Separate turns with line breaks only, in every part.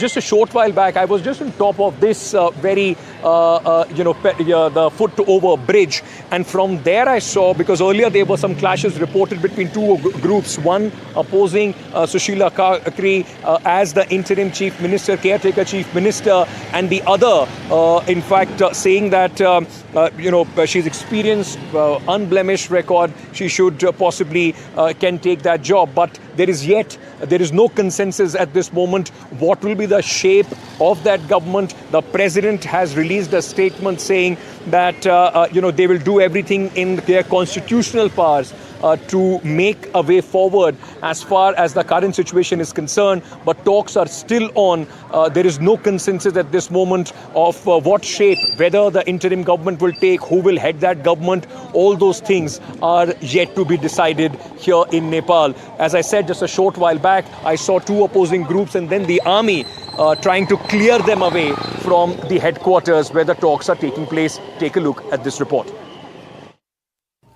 just a short while back, I was just on top of this the foot-over bridge. And from there I saw, because earlier there were some clashes reported between two groups, one opposing Sushila Karki as the interim chief minister, caretaker chief minister, and the other, in fact, saying that, she's experienced, unblemished record, she should possibly can take that job. But there is no consensus at this moment. What will be the shape of that government? The president has released a statement saying that they will do everything in their constitutional powers to make a way forward as far as the current situation is concerned. But talks are still on. There is no consensus at this moment of what shape, whether the interim government will take, who will head that government. All those things are yet to be decided here in Nepal. As I said just a short while back, I saw two opposing groups and then the army trying to clear them away from the headquarters where the talks are taking place. Take a look at this report.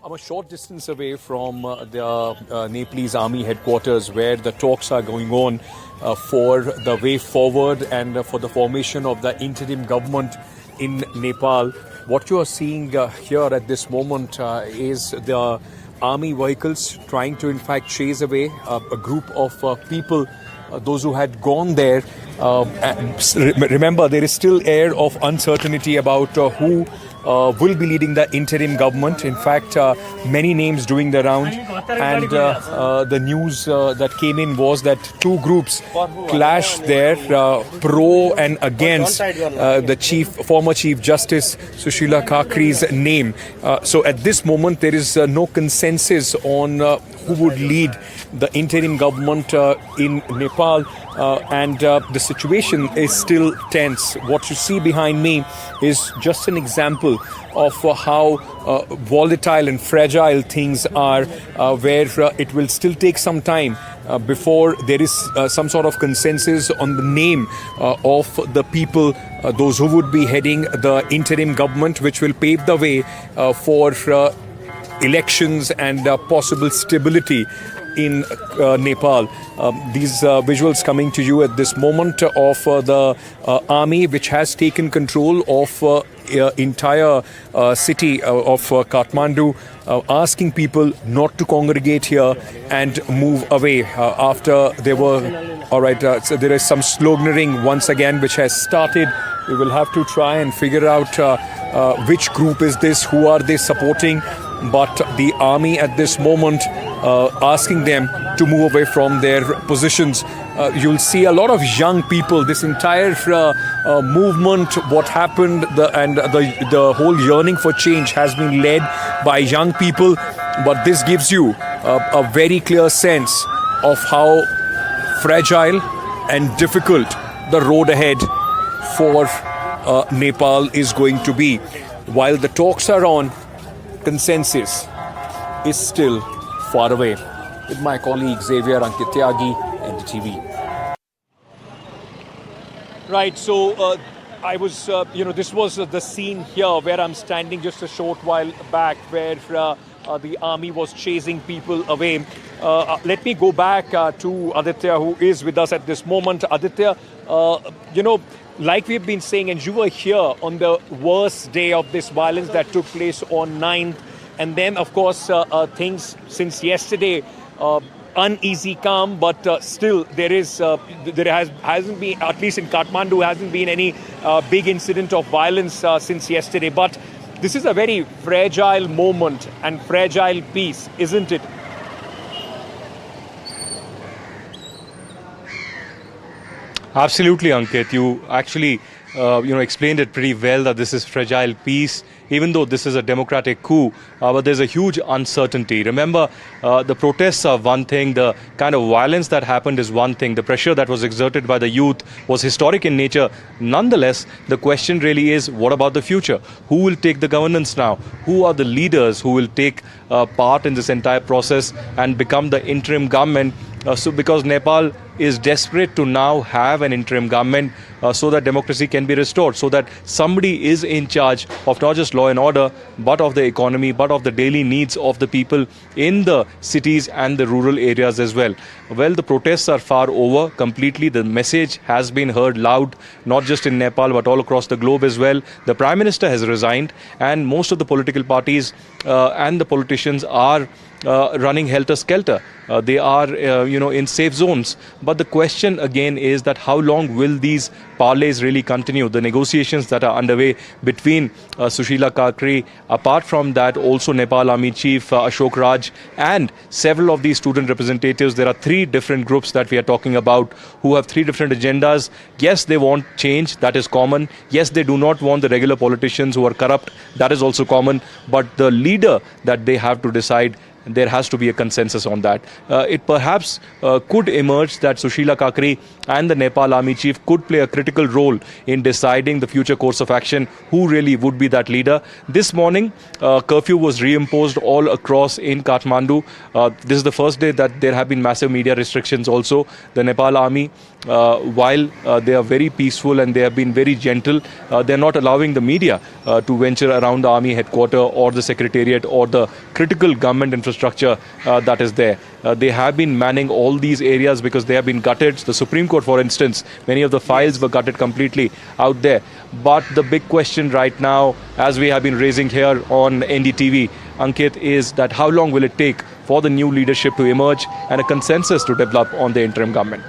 I'm a short distance away from the Nepalese Army headquarters where the talks are going on for the way forward and for the formation of the interim government in Nepal. What you are seeing here at this moment is the army vehicles trying to in fact chase away a group of people, those who had gone there. Remember, there is still air of uncertainty about who will be leading the interim government. In fact, many names doing the round, and the news that came in was that two groups clashed there, pro and against the former Chief Justice Sushila Karki's name. So at this moment, there is no consensus on who would lead the interim government in Nepal. And the situation is still tense. What you see behind me is just an example of how volatile and fragile things are, where it will still take some time before there is some sort of consensus on the name of the people, those who would be heading the interim government, which will pave the way for elections and possible stability in Nepal. These visuals coming to you at this moment of the army, which has taken control of entire city of Kathmandu, asking people not to congregate here and move away after there were. All right, so there is some sloganeering once again which has started. We will have to try and figure out which group is this, who are they supporting. But the army at this moment asking them to move away from their positions. You'll see a lot of young people. This entire movement, what happened, the whole yearning for change has been led by young people. But this gives you a very clear sense of how fragile and difficult the road ahead for Nepal is going to be. While the talks are on, consensus is still far away. With my colleague Xavier Ankityagi, NDTV. Right, so I was, this was the scene here where I'm standing just a short while back, where the army was chasing people away. Let me go back to Aditya, who is with us at this moment. Aditya, like we've been saying, and you were here on the worst day of this violence that took place on 9th. And then, of course, things since yesterday, uneasy calm, but still there hasn't been, at least in Kathmandu, hasn't been any big incident of violence since yesterday. But this is a very fragile moment and fragile peace, isn't it?
Absolutely, Ankit. You actually, explained it pretty well that this is fragile peace, even though this is a democratic coup, but there's a huge uncertainty. Remember, the protests are one thing, the kind of violence that happened is one thing, the pressure that was exerted by the youth was historic in nature. Nonetheless, the question really is, what about the future? Who will take the governance now? Who are the leaders who will take part in this entire process and become the interim government? Because Nepal is desperate to now have an interim government so that democracy can be restored, so that somebody is in charge of not just law and order, but of the economy, but of the daily needs of the people in the cities and the rural areas as well. Well, the protests are far over completely. The message has been heard loud, not just in Nepal, but all across the globe as well. The Prime Minister has resigned, and most of the political parties and the politicians are running helter-skelter. They are, in safe zones. But the question again is that how long will these parleys really continue? The negotiations that are underway between Sushila Karki, apart from that, also Nepal Army Chief Ashok Raj, and several of these student representatives. There are three different groups that we are talking about who have three different agendas. Yes, they want change. That is common. Yes, they do not want the regular politicians who are corrupt. That is also common. But the leader that they have to decide, there has to be a consensus on that. It perhaps could emerge that Sushila Karki and the Nepal Army Chief could play a critical role in deciding the future course of action, who really would be that leader. This morning, curfew was reimposed all across in Kathmandu. This is the first day that there have been massive media restrictions also. The Nepal Army, while they are very peaceful and they have been very gentle, they are not allowing the media to venture around the army headquarters or the secretariat or the critical government infrastructure that is there. They have been manning all these areas because they have been gutted. The Supreme Court, for instance, many of the files were gutted completely out there. But the big question right now, as we have been raising here on NDTV, Ankit, is that how long will it take for the new leadership to emerge and a consensus to develop on the interim government?